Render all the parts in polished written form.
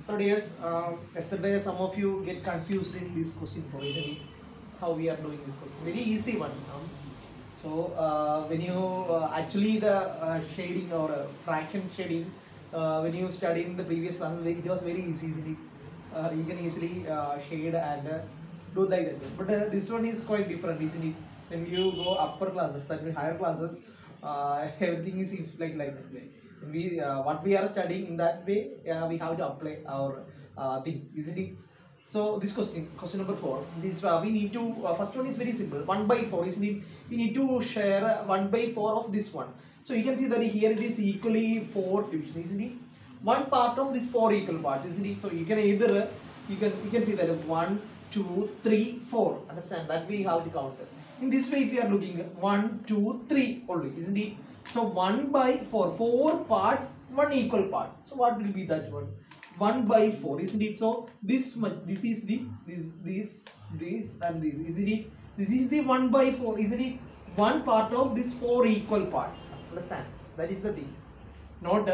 So dears, yesterday some of you get confused in this question for isn't it? How we are doing this question. Very easy one. When you actually the shading or fraction shading, when you studied in the previous classes, it was very easy. Isn't it? You can easily shade and do like that. But this one is quite different, isn't it? When you go upper classes, that means higher classes, everything is like that way. We what we are studying in that way, we have to apply our things, isn't it? So this question number 4. This we need to first one is very simple. 1 by 4, isn't it? We need to share 1 by 4 of this one. So you can see that here it is equally 4 division, isn't it? One part of these 4 equal parts, isn't it? So you can either you can see that 1, 2, 3, 4. Understand that we have to count. In this way, if you are looking at 1, 2, 3 only, isn't it? So 1 by 4, 4 parts, 1 equal part. So what will be that one? 1 by 4, isn't it? So this much, this is the this and this, isn't it? This is the 1 by 4, isn't it? One part of these 4 equal parts. Understand? That is the thing. Not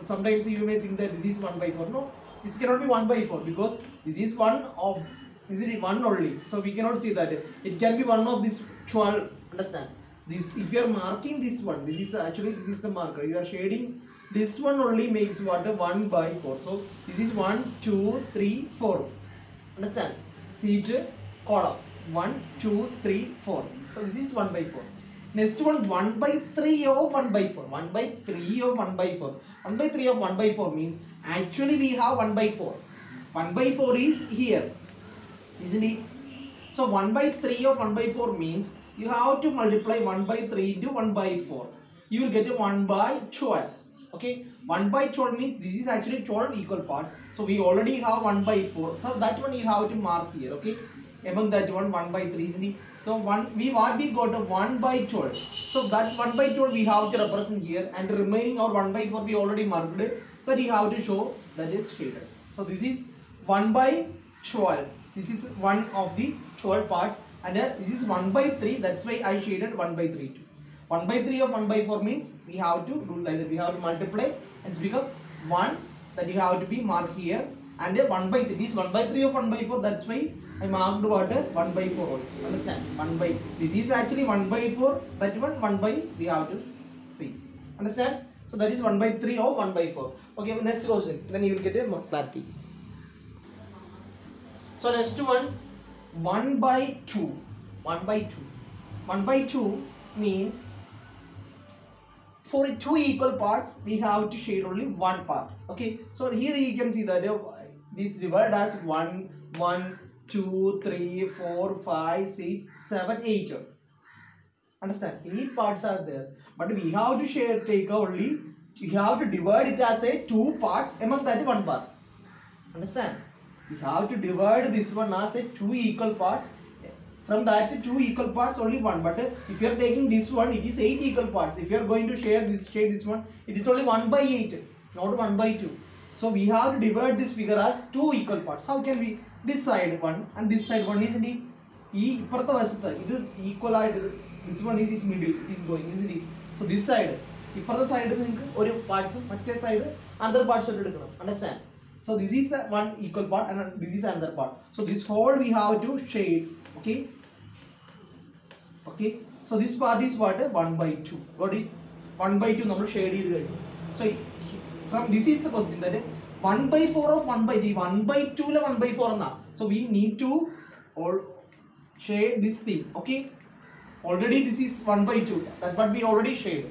sometimes you may think that this is 1 by 4. No, this cannot be 1 by 4 because this is one of, isn't it, one only. So we cannot see that it can be one of this 12. Understand? This, if you are marking this one, this is actually this is the marker. You are shading this one only makes what 1 by 4. So this is 1, 2, 3, 4. Understand? Each column 1, 2, 3, 4. So this is 1 by 4. Next one 1 by 3 of 1 by 4. 1 by 3 of 1 by 4. 1 by 3 of 1 by 4 means actually we have 1 by 4. 1 by 4 is here, isn't it? So 1 by 3 of 1 by 4 means you have to multiply 1 by 3 into 1 by 4. You will get a 1 by 12. Okay, 1 by 12 means this is actually 12 equal parts. So we already have 1 by 4. So that one you have to mark here. Okay, among that one 1 by 3 is the. So what we got a 1 by 12. So that 1 by 12 we have to represent here, and the remaining our 1 by 4 we already marked it, but you have to show that is shaded. So this is 1 by 12. This is one of the 12 parts, and this is 1 by 3. That's why I shaded 1 by 3 too. 1 by 3 of 1 by 4 means we have to do like that. We have to multiply and it's become 1, that you have to be marked here, and 1 by 3. This 1 by 3 of 1 by 4. That's why I marked what 1 by 4 also. Understand? 1 by, this is actually 1 by 4. That one 1 by we have to see. Understand? So that is 1 by 3 of 1 by 4. Okay, next question. Then you will get a more clarity. So next one 1 by 2. 1 by 2. 1 by 2 means for 2 equal parts we have to shade only one part. Okay, so here you can see that this divided as 1, 1, 2, 3, 4, 5, 6, 7, 8. Understand? 8 parts are there, but we have to shade take only, we have to divide it as a 2 parts, among that 1 part. Understand? We have to divide this one as a 2 equal parts. From that 2 equal parts only 1, but if you are taking this one, it is 8 equal parts. If you are going to shade this one, it is only 1 by 8, not 1 by 2. So we have to divide this figure as 2 equal parts. How can we? This side 1 and this side 1, isn't it? This equal, this one is middle, is going, isn't it? So this side, this side one parts, side other parts. Understand? So this is one equal part and this is another part. So this whole we have to shade. Okay. Okay. So this part is what? 1 by 2. Got it? 1 by 2 number shade. So from this is the question that 1 by 4 of 1 by 3. 1 by 2 la 1 by 4 na. So we need to shade this thing. Okay. Already this is 1 by 2. That what we already shade.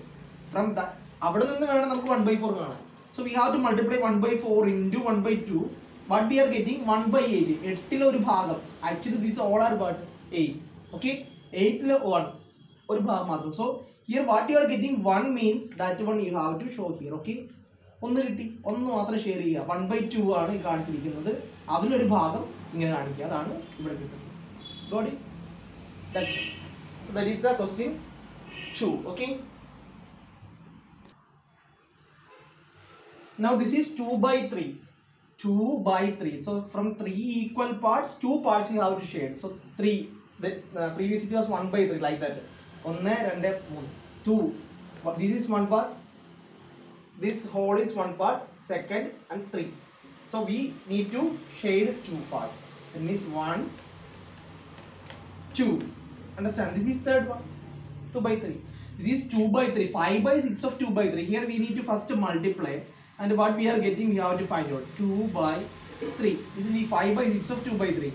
From that, 1 by 4. So we have to multiply 1 by 4 into 1 by 2. What we are getting? 1 by 8. 8 actually these all are what? 8. Okay? 8 1. So here what you are getting 1 means that one you have to show here. Okay? 1 share 1 by 2 got it? That's it. So that is the question 2. Okay? Now this is 2 by 3. 2 by 3. So from 3 equal parts, 2 parts you have to shade. So 3. That previously it was 1 by 3 like that. 1, 2, 2. This is one part. This whole is one part. Second and 3. So we need to shade two parts. That means 1, 2. Understand? This is third one. 2 by 3. This is 2 by 3. 5 by 6 of 2 by 3. Here we need to first multiply. And what we are getting, we have to find out. 2 by 3. This is 5 by 6 of 2 by 3.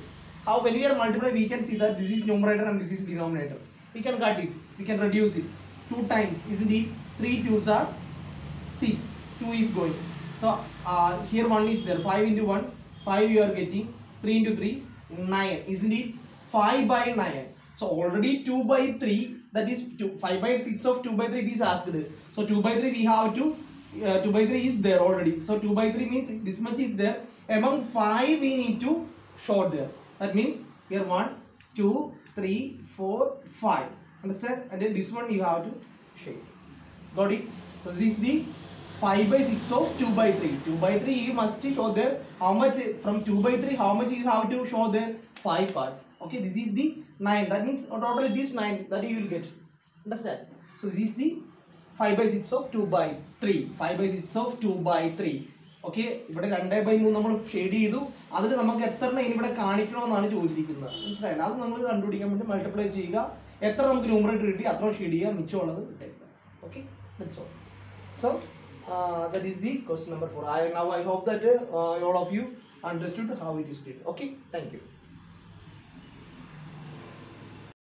How when we are multiplying, we can see that this is numerator and this is denominator. We can cut it. We can reduce it. 2 times. Isn't it? 3 2s are 6. 2 is going. So here 1 is there. 5 into 1. 5 you are getting. 3 into 3. 9. Isn't it? 5 by 9. So already 2 by 3. That is 5 by 6 of 2 by 3 is asked. So 2 by 3 we have to 2 by 3 is there already. So 2 by 3 means this much is there. Among 5 we need to short there. That means here 1, 2, 3, 4, 5. Understand? And then this one you have to shade. Got it? So this is the 5 by 6 of 2 by 3. 2 by 3 you must show there. How much from 2 by 3? How much you have to show there? 5 parts. Okay, this is the 9. That means total it is 9 that you will get. Understand? So this is the 5 by 6 of 2 by 3. 5 by 6 of 2 by 3. Okay, ഇവിടെ 2/3 നമ്മൾ shade ചെയ്തു. അതിന് നമുക്ക് എത്ര ഇവിടെ കാണിക്കണമെന്നാണ് ചോദിച്ചിരിക്കുന്നത്. മനസ്സിലായില്ല? അത് നമ്മൾ കണ്ടുപിടിക്കാൻ വേണ്ടി മൾട്ടിപ്ലൈ ചെയ്യുക. എത്ര നമുക്ക് ന്യൂമറേറ്റർ കിട്ടി അത്ര ഷെയ്ഡ് ചെയ്യുക, മിച്ചമുള്ളത് കിട്ടുക. Okay, that's all. So that is the question number 4. Now I hope that all of you understood how it is done. Okay, thank you.